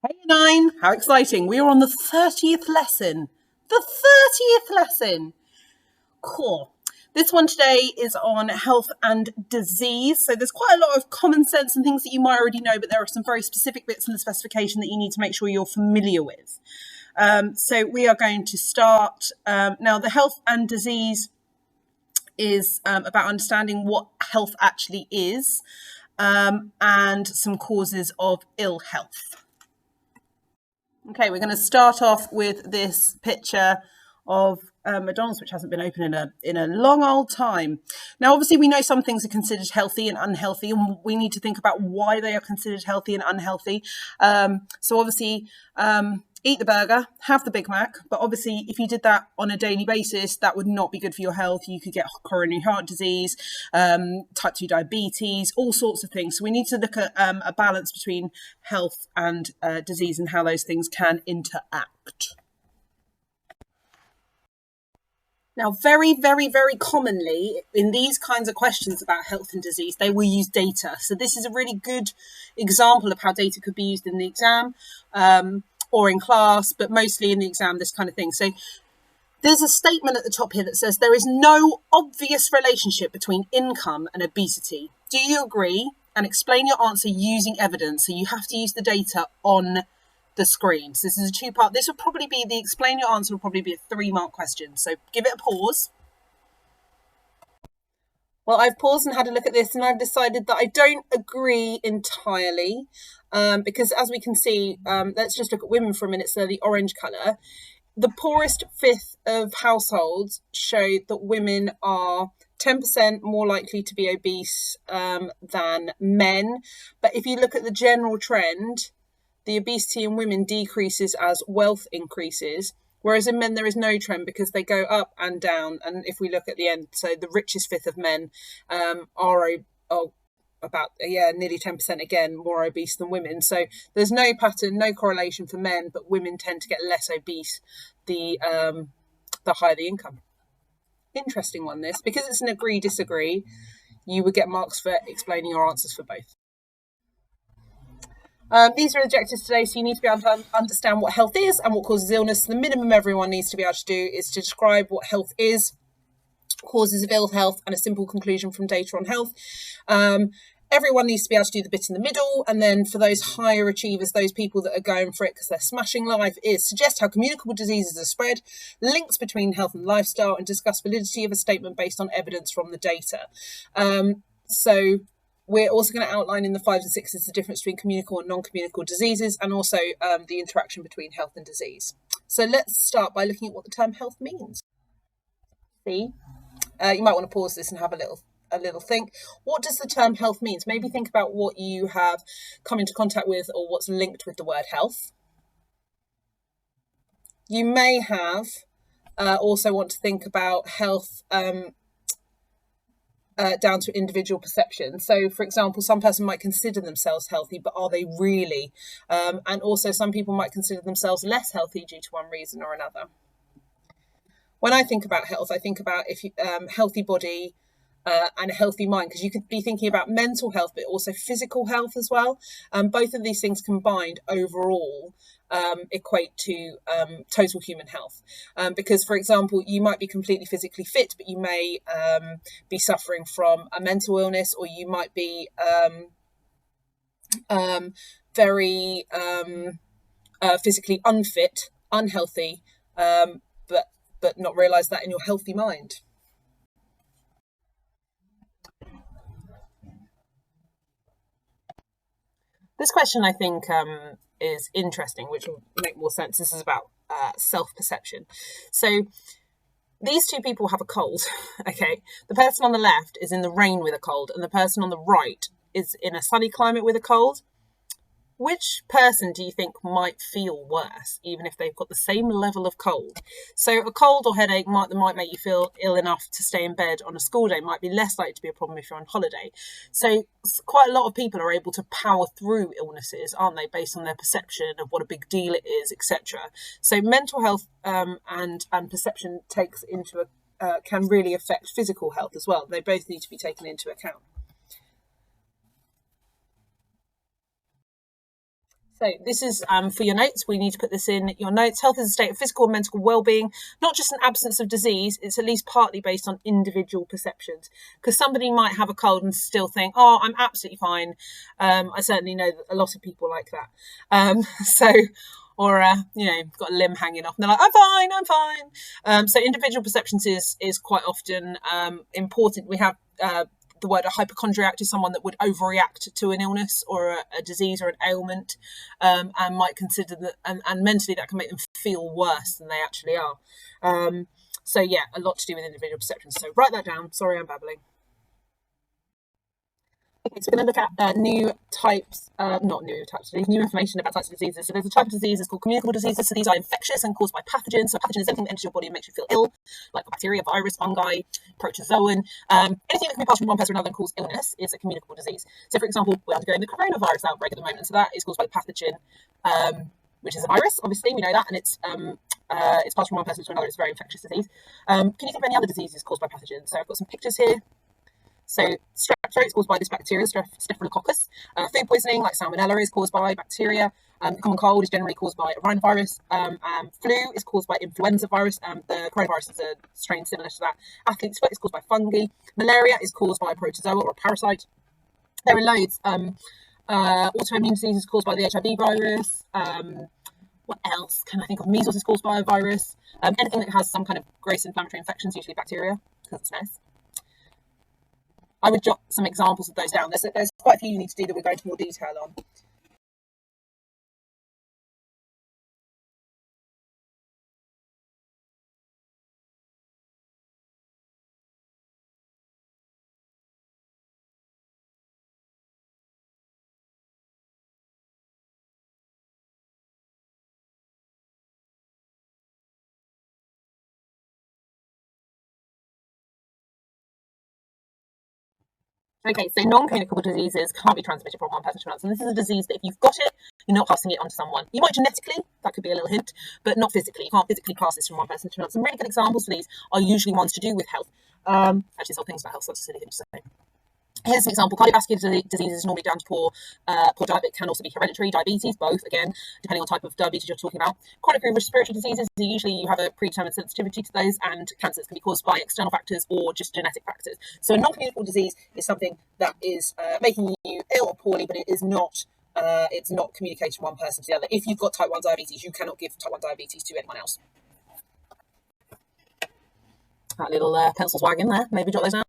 Hey Nine, how exciting. We are on the 30th lesson. The 30th lesson. Cool. This one today is on health and disease. So there's quite a lot of common sense and things that you might already know, but there are some very specific bits in the specification that you need to make sure you're familiar with. So we are going to start. Now, the health and disease is about understanding what health actually is and some causes of ill health. Okay, we're going to start off with this picture of McDonald's, which hasn't been open in a long old time. Now, obviously, we know some things are considered healthy and unhealthy, and we need to think about why they are considered healthy and unhealthy. So obviously, eat the burger, have the Big Mac, but obviously if you did that on a daily basis, that would not be good for your health. You could get coronary heart disease, type 2 diabetes, all sorts of things. So we need to look at a balance between health and disease and how those things can interact. Now, very, very, very commonly in these kinds of questions about health and disease, they will use data. So this is a really good example of how data could be used in the exam or in class, but mostly in the exam, this kind of thing. So there's a statement at the top here that says there is no obvious relationship between income and obesity. Do you agree? And explain your answer using evidence. So you have to use the data on the screen. So this is a two-part. This will probably be the explain your answer will probably be a 3-mark question. So give it a pause. Well, I've paused and had a look at this, and I've decided that I don't agree entirely because, as we can see, let's just look at women for a minute. So the orange colour. The poorest fifth of households show that women are 10% more likely to be obese than men. But if you look at the general trend, the obesity in women decreases as wealth increases, whereas in men there is no trend because they go up and down. And if we look at the end, so the richest fifth of men are about nearly 10% again more obese than women. So there's no pattern, no correlation for men, but women tend to get less obese the higher the income. Interesting one, this, because it's an agree disagree. You would get marks for explaining your answers for both. These are objectives today, so you need to be able to understand what health is and what causes illness. The minimum everyone needs to be able to do is to describe what health is, causes of ill health, and a simple conclusion from data on health. Everyone needs to be able to do the bit in the middle, and then for those higher achievers, those people that are going for it because they're smashing life, is suggest how communicable diseases are spread, links between health and lifestyle, and discuss validity of a statement based on evidence from the data. So we're also going to outline in the 5s and 6s the difference between communicable and non-communicable diseases, and also the interaction between health and disease. So let's start by looking at what the term health means. See, you might want to pause this and have a little think. What does the term health mean? Maybe think about what you have come into contact with or what's linked with the word health. You may have also want to think about health down to individual perception. So, for example, some person might consider themselves healthy, but are they really? And also some people might consider themselves less healthy due to one reason or another. When I think about health, I think about healthy body and a healthy mind, because you could be thinking about mental health, but also physical health as well. Both of these things combined overall equate to total human health. Because, for example, you might be completely physically fit, but you may be suffering from a mental illness, or you might be very physically unfit, unhealthy, but not realise that in your healthy mind. This question, I think, is interesting, which will make more sense. This is about self-perception. So these two people have a cold, okay? The person on the left is in the rain with a cold, and the person on the right is in a sunny climate with a cold. Which person do you think might feel worse, even if they've got the same level of cold? So a cold or headache might make you feel ill enough to stay in bed on a school day, might be less likely to be a problem if you're on holiday. So quite a lot of people are able to power through illnesses, aren't they, based on their perception of what a big deal it is, etc. So mental health and perception can really affect physical health as well. They both need to be taken into account. So this is for your notes. We need to put this in your notes. Health is a state of physical and mental well-being, not just an absence of disease. It's at least partly based on individual perceptions. Because somebody might have a cold and still think, oh, I'm absolutely fine. I certainly know that a lot of people like that. Or got a limb hanging off and they're like, I'm fine. So individual perceptions is quite often important. We have the word a hypochondriac is someone that would overreact to an illness or a disease or an ailment, and might consider that, and mentally that can make them feel worse than they actually are. So yeah, a lot to do with individual perceptions. So write that down. Sorry, I'm babbling. Okay, so we're going to look at new information about types of diseases. So there's a type of disease that's called communicable diseases. So these are infectious and caused by pathogens. So a pathogen is anything that enters your body and makes you feel ill, like bacteria, virus, fungi, protozoan. Anything that can be passed from one person to another and cause illness is a communicable disease. So for example, we're undergoing the coronavirus outbreak at the moment. So that is caused by the pathogen, which is a virus, obviously, we know that, and it's passed from one person to another. It's a very infectious disease. Can you think of any other diseases caused by pathogens? So I've got some pictures here. So strep throat is caused by this bacteria, Staphylococcus. Food poisoning, like salmonella, is caused by bacteria. The common cold is generally caused by a rhinovirus. Flu is caused by influenza virus. The coronavirus is a strain similar to that. Athlete's foot is caused by fungi. Malaria is caused by a protozoa or a parasite. There are loads. Autoimmune disease is caused by the HIV virus. What else can I think of? Measles is caused by a virus. Anything that has some kind of gross inflammatory infections, usually bacteria, because it's nice. I would jot some examples of those down. There's quite a few you need to do that we'll go into more detail on. Okay, so non-communicable diseases can't be transmitted from one person to another. And this is a disease that if you've got it, you're not passing it on to someone. You might genetically, that could be a little hint, but not physically. You can't physically pass this from one person to another. Some really good examples for these are usually ones to do with health. Actually, it's all things about health, so that's a silly thing to say. Here's an example. Cardiovascular disease is normally down to poor diet. It can also be hereditary. Diabetes, both, again, depending on the type of diabetes you're talking about. Chronic respiratory diseases, usually you have a predetermined sensitivity to those, and cancers can be caused by external factors or just genetic factors. So a non-communicable disease is something that is making you ill or poorly, but it is not it's not communicated from one person to the other. If you've got type 1 diabetes, you cannot give type 1 diabetes to anyone else. That little pencil's wagging there. Maybe jot those down.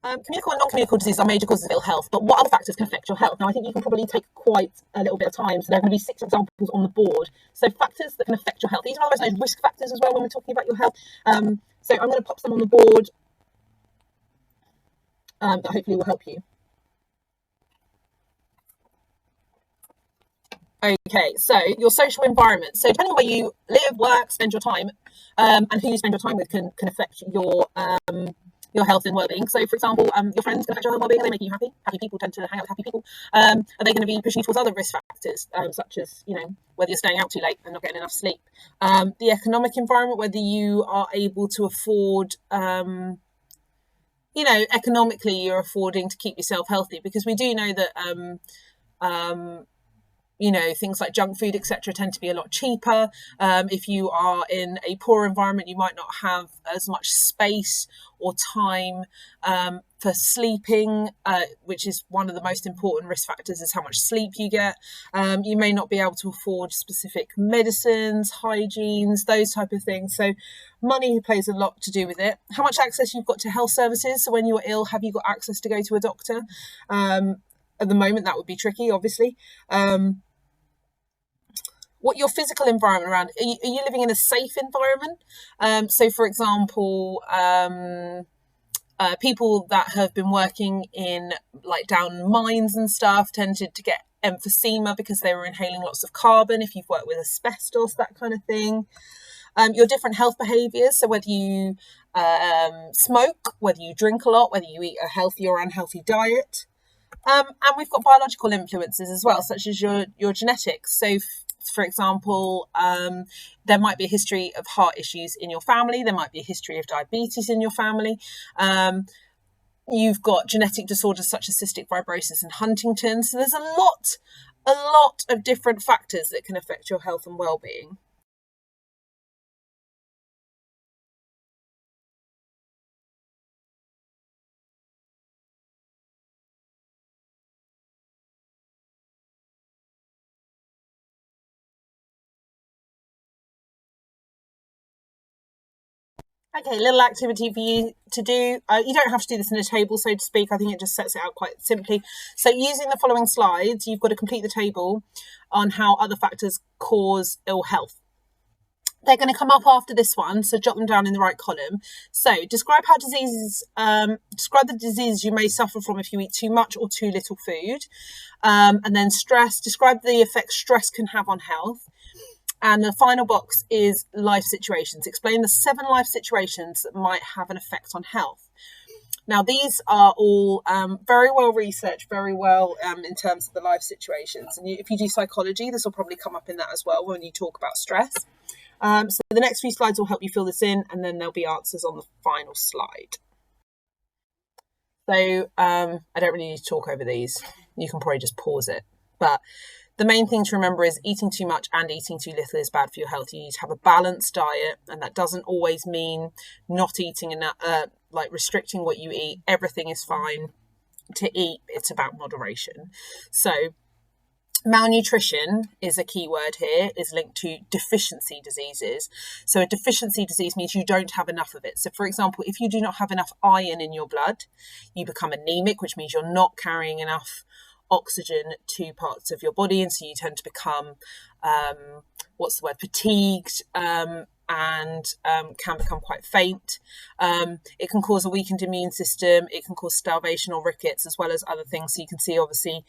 Communicable and non-communicable diseases are major causes of ill health, but what other factors can affect your health? Now, I think you can probably take quite a little bit of time, so there are going to be 6 examples on the board. So factors that can affect your health. These are otherwise known as risk factors as well when we're talking about your health. So I'm going to pop some on the board that hopefully will help you. Okay, so your social environment. So depending on where you live, work, spend your time, and who you spend your time with can affect your health and well-being. So, for example, your friends can affect your health and well-being. Are they making you happy? Happy people tend to hang out with happy people. Are they going to be pushing you towards other risk factors, such as, whether you're staying out too late and not getting enough sleep? The economic environment, whether you are able to afford, economically you're affording to keep yourself healthy, because we do know that things like junk food, etc., tend to be a lot cheaper. If you are in a poor environment, you might not have as much space or time for sleeping, which is one of the most important risk factors, is how much sleep you get. You may not be able to afford specific medicines, hygienes, those type of things. So money plays a lot to do with it. How much access you've got to health services. So when you're ill, have you got access to go to a doctor? At the moment, that would be tricky, obviously. What your physical environment around, are you living in a safe environment? So for example, people that have been working in down mines and stuff tended to get emphysema because they were inhaling lots of carbon. If you've worked with asbestos, that kind of thing. Your different health behaviours, so whether you smoke, whether you drink a lot, whether you eat a healthy or unhealthy diet. And we've got biological influences as well, such as your genetics. So, for example, there might be a history of heart issues in your family. There might be a history of diabetes in your family. You've got genetic disorders such as cystic fibrosis and Huntington's. So there's a lot of different factors that can affect your health and well-being. Okay, little activity for you to do. You don't have to do this in a table, so to speak. I think it just sets it out quite simply. So using the following slides, you've got to complete the table on how other factors cause ill health. They're going to come up after this one, so jot them down in the right column. So describe the diseases you may suffer from if you eat too much or too little food. And then stress, describe the effects stress can have on health. And the final box is life situations. Explain the 7 life situations that might have an effect on health. Now, these are all very well researched, very well in terms of the life situations. And if you do psychology, this will probably come up in that as well when you talk about stress. So the next few slides will help you fill this in, and then there'll be answers on the final slide. So I don't really need to talk over these. You can probably just pause it. But the main thing to remember is eating too much and eating too little is bad for your health. You need to have a balanced diet, and that doesn't always mean not eating enough, like restricting what you eat. Everything is fine to eat. It's about moderation. So malnutrition is a key word here, is linked to deficiency diseases. So a deficiency disease means you don't have enough of it. So for example, if you do not have enough iron in your blood, you become anemic, which means you're not carrying enough oxygen to parts of your body, and so you tend to become fatigued, and can become quite faint. It can cause a weakened immune system. It can cause starvation or rickets, as well as other things. So you can see, obviously,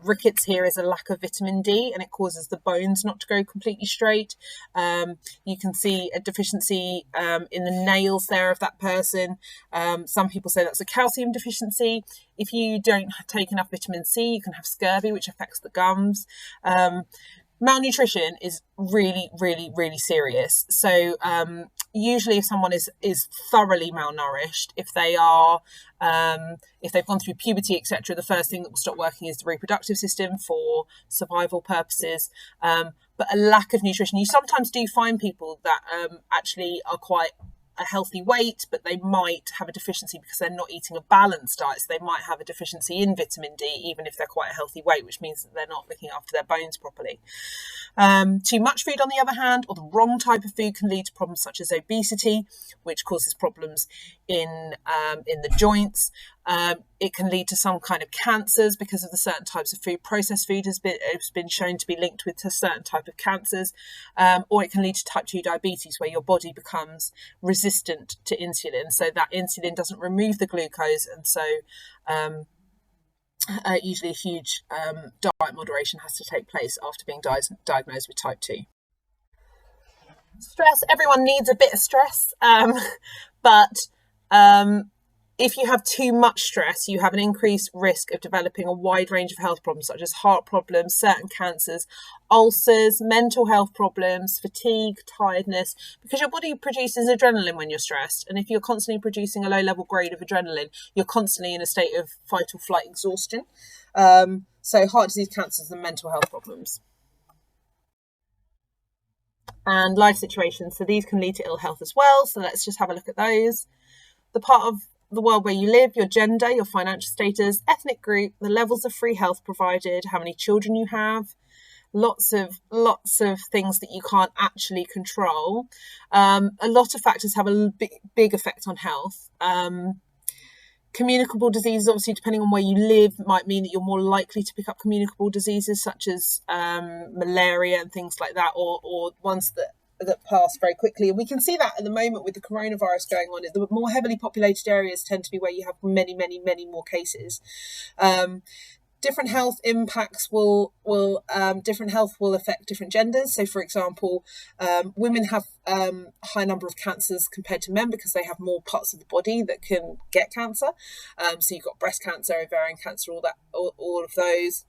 rickets here is a lack of vitamin D, and it causes the bones not to go completely straight. You can see a deficiency in the nails there of that person. Some people say that's a calcium deficiency. If you don't take enough vitamin C, you can have scurvy, which affects the gums. Malnutrition is really, really, really serious. So usually if someone is thoroughly malnourished, if they've gone through puberty, etc., the first thing that will stop working is the reproductive system for survival purposes. But a lack of nutrition, you sometimes do find people that actually are quite a healthy weight, but they might have a deficiency because they're not eating a balanced diet. So they might have a deficiency in vitamin D, even if they're quite a healthy weight, which means that they're not looking after their bones properly. Too much food, on the other hand, or the wrong type of food, can lead to problems such as obesity, which causes problems in the joints. It can lead to some kind of cancers because of the certain types of food. Processed food has been shown to be linked with a certain type of cancers, or it can lead to type 2 diabetes, where your body becomes resistant to insulin. So that insulin doesn't remove the glucose, and so usually a huge diet moderation has to take place after being diagnosed with type 2. Stress, everyone needs a bit of stress, but if you have too much stress, you have an increased risk of developing a wide range of health problems, such as heart problems, certain cancers, ulcers, mental health problems, fatigue, tiredness, because your body produces adrenaline when you're stressed. And if you're constantly producing a low level grade of adrenaline, you're constantly in a state of fight or flight exhaustion. So heart disease, cancers, and mental health problems. And life situations. So these can lead to ill health as well. So let's just have a look at those. The part of the world where you live, your gender, your financial status, ethnic group, the levels of free health provided, how many children you have, lots of things that you can't actually control. A lot of factors have a big effect on health. Communicable diseases, obviously, depending on where you live, might mean that you're more likely to pick up communicable diseases such as malaria and things like that, or ones that pass very quickly. And we can see that at the moment with the coronavirus going on. The more heavily populated areas tend to be where you have many, many, many more cases. Different health impacts different health will affect different genders. So, for example, women have a high number of cancers compared to men because they have more parts of the body that can get cancer. So you've got breast cancer, ovarian cancer, all of those.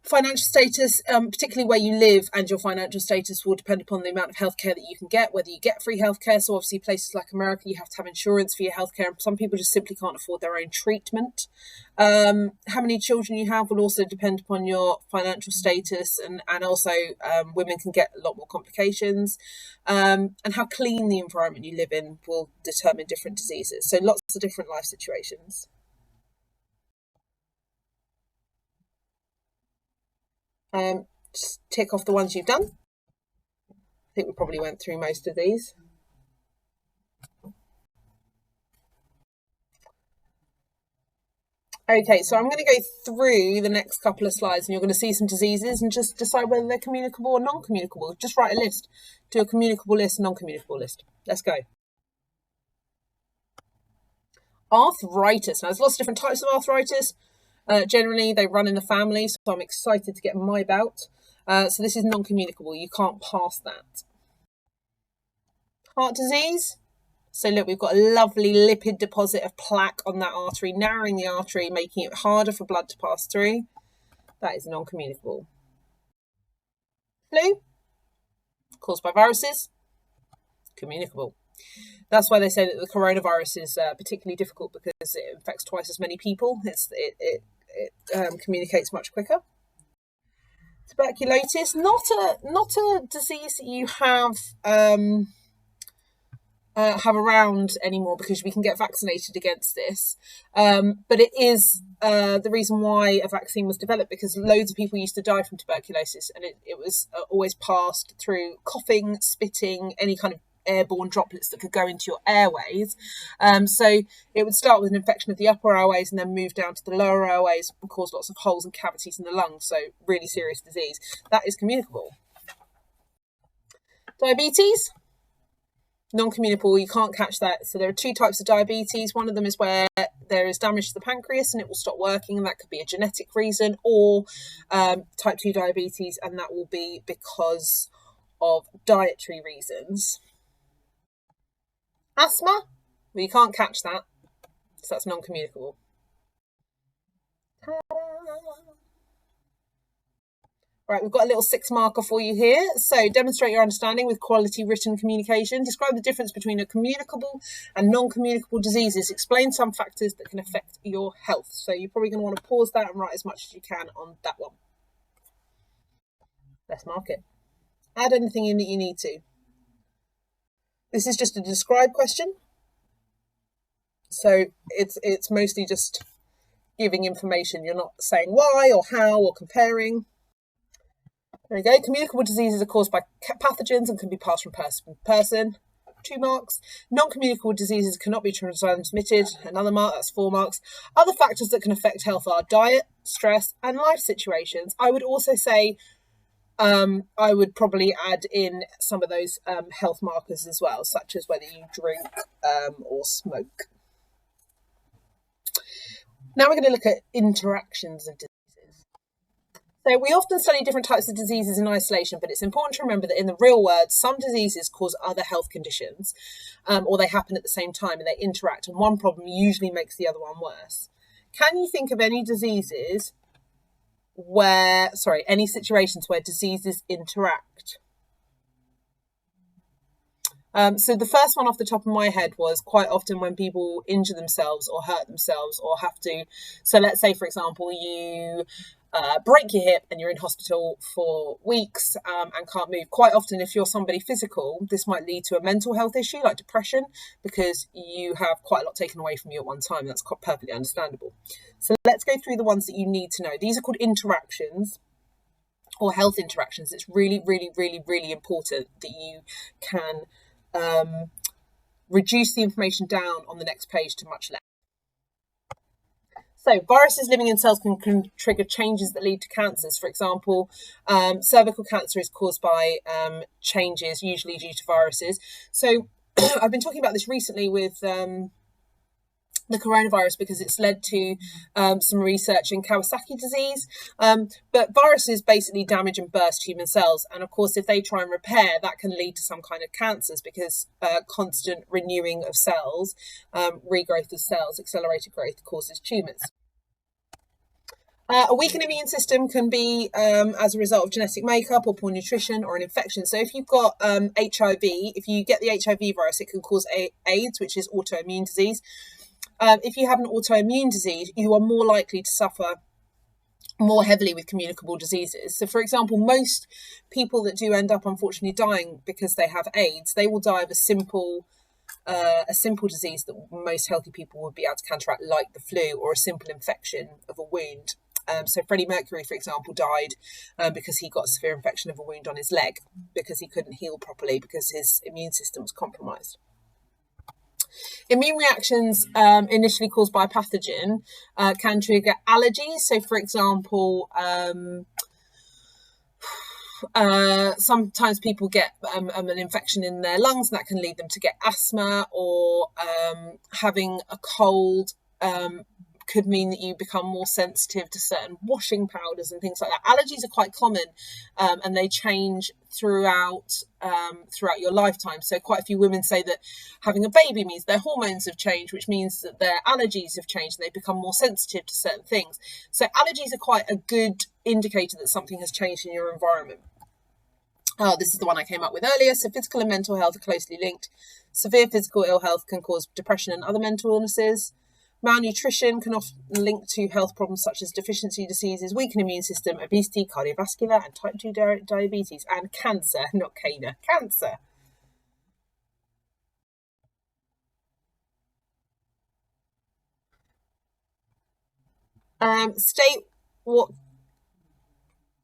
Financial status, particularly where you live, and your financial status will depend upon the amount of healthcare that you can get, whether you get free healthcare. So obviously places like America, you have to have insurance for your healthcare, and some people just simply can't afford their own treatment. How many children you have will also depend upon your financial status, and also women can get a lot more complications. And how clean the environment you live in will determine different diseases. So lots of different life situations. Just tick off the ones you've done. I think we probably went through most of these. Okay, so I'm going to go through the next couple of slides and you're going to see some diseases and just decide whether they're communicable or non-communicable. Just write a list. Do a communicable list, non-communicable list. Let's go. Arthritis. Now, there's lots of different types of arthritis. Generally, they run in the family, so I'm excited to get my bout. So this is non-communicable. You can't pass that. Heart disease. So look, we've got a lovely lipid deposit of plaque on that artery, narrowing the artery, making it harder for blood to pass through. That is non-communicable. Flu, caused by viruses, communicable. That's why they say that the coronavirus is particularly difficult, because it infects twice as many people. It communicates much quicker. Tuberculosis, not a disease that you have around anymore, because we can get vaccinated against this. But it is the reason why a vaccine was developed, because loads of people used to die from tuberculosis, and it was always passed through coughing, spitting, any kind of airborne droplets that could go into your airways. So it would start with an infection of the upper airways and then move down to the lower airways and cause lots of holes and cavities in the lungs. So really serious disease. That is communicable. Diabetes, non-communicable. You can't catch that. So there are two types of diabetes. One of them is where there is damage to the pancreas and it will stop working, and that could be a genetic reason, or type 2 diabetes, and that will be because of dietary reasons. Asthma, well, you can't catch that, so that's non-communicable. Right, we've got a little 6 marker for you here. So demonstrate your understanding with quality written communication. Describe the difference between a communicable and non-communicable diseases. Explain some factors that can affect your health. So you're probably going to want to pause that and write as much as you can on that one. Let's mark it. Add anything in that you need to. This is just a describe question. So it's mostly just giving information. You're not saying why or how or comparing. There we go. Communicable diseases are caused by pathogens and can be passed from person to person. 2 marks. Non-communicable diseases cannot be transmitted. Another mark, that's 4 marks. Other factors that can affect health are diet, stress, and life situations. I would also say I would probably add in some of those health markers as well, such as whether you drink or smoke. Now we're going to look at interactions of diseases. So we often study different types of diseases in isolation, but it's important to remember that in the real world, some diseases cause other health conditions, or they happen at the same time and they interact, and one problem usually makes the other one worse. Can you think of any diseases any situations where diseases interact? So the first one off the top of my head was quite often when people injure themselves or hurt themselves or have to. So let's say, for example, you break your hip and you're in hospital for weeks and can't move. Quite often, if you're somebody physical, this might lead to a mental health issue like depression, because you have quite a lot taken away from you at one time. That's perfectly understandable. So let's go through the ones that you need to know. These are called interactions or health interactions. It's really, really, really, really important that you can reduce the information down on the next page to much less. So viruses living in cells can trigger changes that lead to cancers. For example, cervical cancer is caused by changes, usually due to viruses. So I've been talking about this recently with the coronavirus because it's led to some research in Kawasaki disease. But viruses basically damage and burst human cells. And of course, if they try and repair, that can lead to some kind of cancers because constant renewing of cells, regrowth of cells, accelerated growth causes tumours. A weakened immune system can be as a result of genetic makeup or poor nutrition or an infection. So if you've got HIV, if you get the HIV virus, it can cause AIDS, which is autoimmune disease. If you have an autoimmune disease, you are more likely to suffer more heavily with communicable diseases. So, for example, most people that do end up, unfortunately, dying because they have AIDS, they will die of a simple disease that most healthy people would be able to counteract, like the flu or a simple infection of a wound. So Freddie Mercury, for example, died because he got a severe infection of a wound on his leg because he couldn't heal properly because his immune system was compromised. Immune reactions initially caused by a pathogen can trigger allergies. So, for example, sometimes people get an infection in their lungs, and that can lead them to get asthma, or having a cold could mean that you become more sensitive to certain washing powders and things like that. Allergies are quite common, and they change throughout your lifetime. So quite a few women say that having a baby means their hormones have changed, which means that their allergies have changed and they become more sensitive to certain things. So allergies are quite a good indicator that something has changed in your environment. This is the one I came up with earlier. So physical and mental health are closely linked. Severe physical ill health can cause depression and other mental illnesses. Malnutrition can often link to health problems such as deficiency diseases, weakened immune system, obesity, cardiovascular and type 2 diabetes, and cancer, not Cana, cancer. State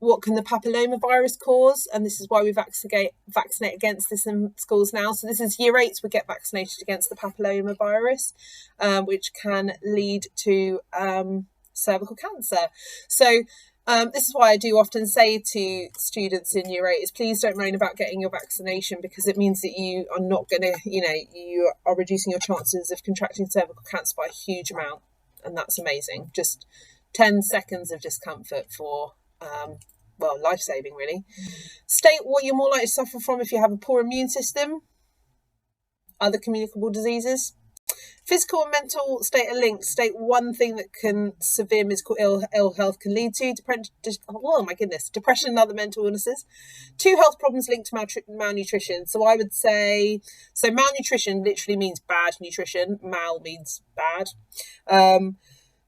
what can the papillomavirus cause? And this is why we vaccinate against this in schools now. So this is year 8s would get vaccinated against the papillomavirus, which can lead to cervical cancer. So this is why I do often say to students in year 8 is please don't moan about getting your vaccination, because it means that you are not going to, you are reducing your chances of contracting cervical cancer by a huge amount. And that's amazing. Just 10 seconds of discomfort for life-saving, really. State what you're more likely to suffer from if you have a poor immune system. Other communicable diseases. Physical and mental state are linked. State one thing that can severe physical ill health can lead to depression and other mental illnesses. 2 health problems linked to malnutrition. So I would say, malnutrition literally means bad nutrition. Mal means bad.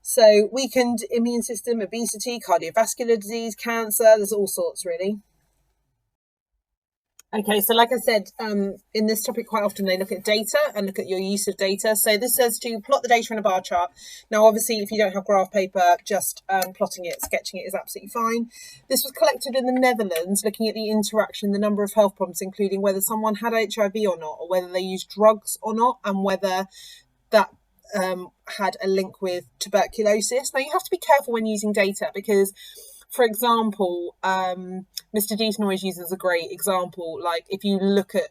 So weakened immune system, obesity, cardiovascular disease, cancer, there's all sorts really. Okay, so like I said, in this topic quite often they look at data and look at your use of data. So this says to plot the data in a bar chart. Now obviously if you don't have graph paper, just plotting it, sketching it is absolutely fine. This was collected in the Netherlands, looking at the interaction, the number of health problems, including whether someone had HIV or not, or whether they used drugs or not, and whether that had a link with tuberculosis. Now you have to be careful when using data because, for example, Mr. Deaton always uses a great example, like if you look at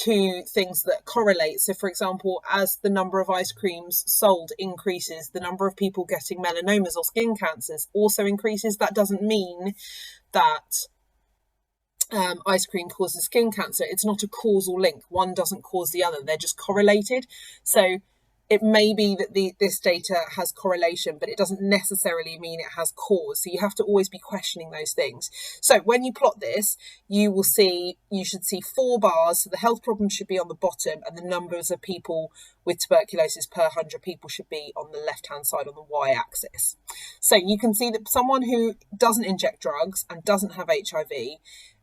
2 things that correlate. So for example, as the number of ice creams sold increases, the number of people getting melanomas or skin cancers also increases. That doesn't mean that ice cream causes skin cancer. It's not a causal link. One doesn't cause the other. They're just correlated. So it may be that this data has correlation, but it doesn't necessarily mean it has cause. So you have to always be questioning those things. So when you plot this, you should see 4 bars. So the health problem should be on the bottom, and the numbers of people with tuberculosis per 100 people should be on the left-hand side on the y-axis. So you can see that someone who doesn't inject drugs and doesn't have HIV,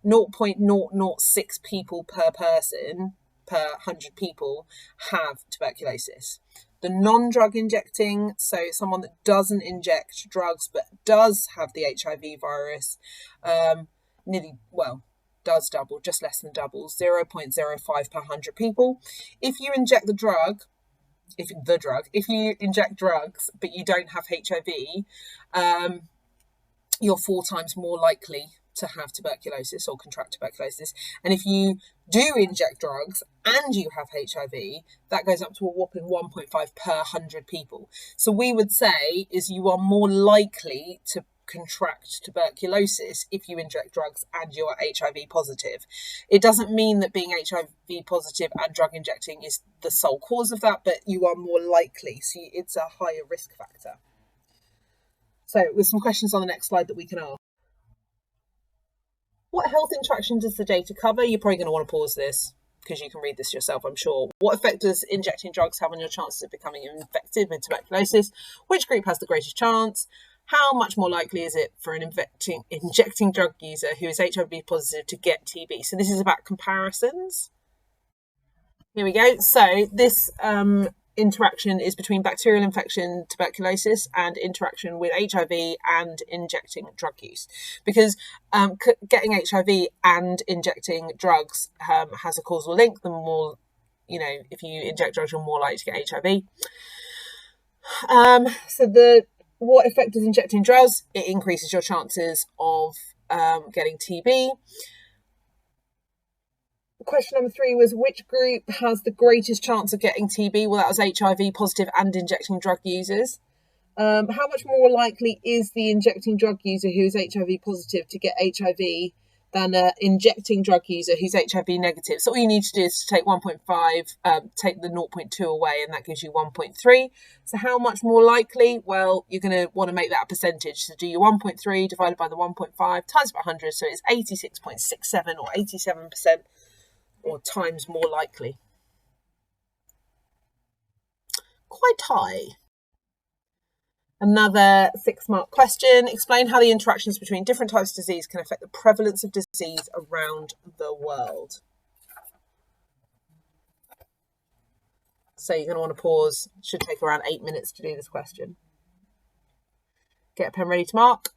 0.006 people per person per 100 people have tuberculosis. The non-drug injecting, so someone that doesn't inject drugs but does have the HIV virus, does double, just less than doubles, 0.05 per 100 people. If you inject if you inject drugs but you don't have HIV, you're 4 times more likely to have tuberculosis or contract tuberculosis. And if you do inject drugs and you have HIV, that goes up to a whopping 1.5 per 100 people. So we would say is you are more likely to contract tuberculosis if you inject drugs and you're HIV positive. It doesn't mean that being HIV positive and drug injecting is the sole cause of that, but you are more likely. So it's a higher risk factor. So with some questions on the next slide that we can ask. What health interaction does the data cover? You're probably going to want to pause this because you can read this yourself, I'm sure. What effect does injecting drugs have on your chances of becoming infected with tuberculosis? Which group has the greatest chance? How much more likely is it for an injecting drug user who is HIV positive to get TB? So this is about comparisons. Here we go. So this interaction is between bacterial infection, tuberculosis, and interaction with HIV and injecting drug use. Because getting HIV and injecting drugs has a causal link. The more, if you inject drugs, you're more likely to get HIV. What effect does injecting drugs? It increases your chances of getting TB. Question number 3 was, which group has the greatest chance of getting TB? Well, that was HIV positive and injecting drug users. How much more likely is the injecting drug user who is HIV positive to get HIV than an injecting drug user who's HIV negative? So all you need to do is to take 1.5, take the 0.2 away, and that gives you 1.3. So how much more likely? Well, you're going to want to make that a percentage. So do your 1.3 divided by the 1.5 times by 100. So it's 86.67 or 87%. Or times more likely. Quite high. Another 6-mark question. Explain how the interactions between different types of disease can affect the prevalence of disease around the world. So you're going to want to pause. It should take around 8 minutes to do this question. Get a pen ready to mark.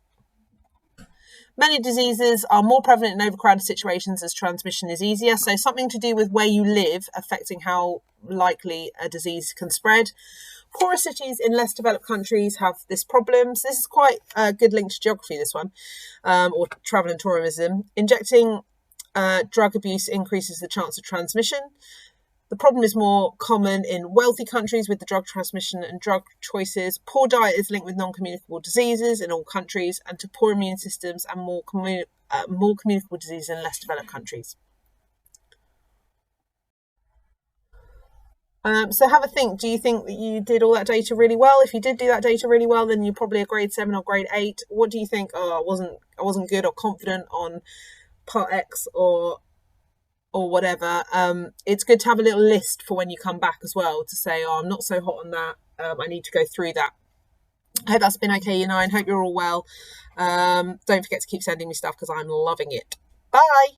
Many diseases are more prevalent in overcrowded situations as transmission is easier. So something to do with where you live affecting how likely a disease can spread. Poorer cities in less developed countries have this problem. So this is quite a good link to geography, this one, or travel and tourism. Injecting drug abuse increases the chance of transmission. The problem is more common in wealthy countries with the drug transmission and drug choices. Poor diet is linked with non-communicable diseases in all countries, and to poor immune systems and more communicable diseases in less developed countries. So have a think. Do you think that you did all that data really well? If you did do that data really well, then you're probably a grade 7 or grade 8. What do you think? Oh, I wasn't good or confident on part X or whatever. It's good to have a little list for when you come back as well to say, oh, I'm not so hot on that. I need to go through that. I hope that's been okay, Hope you're all well. Don't forget to keep sending me stuff because I'm loving it. Bye.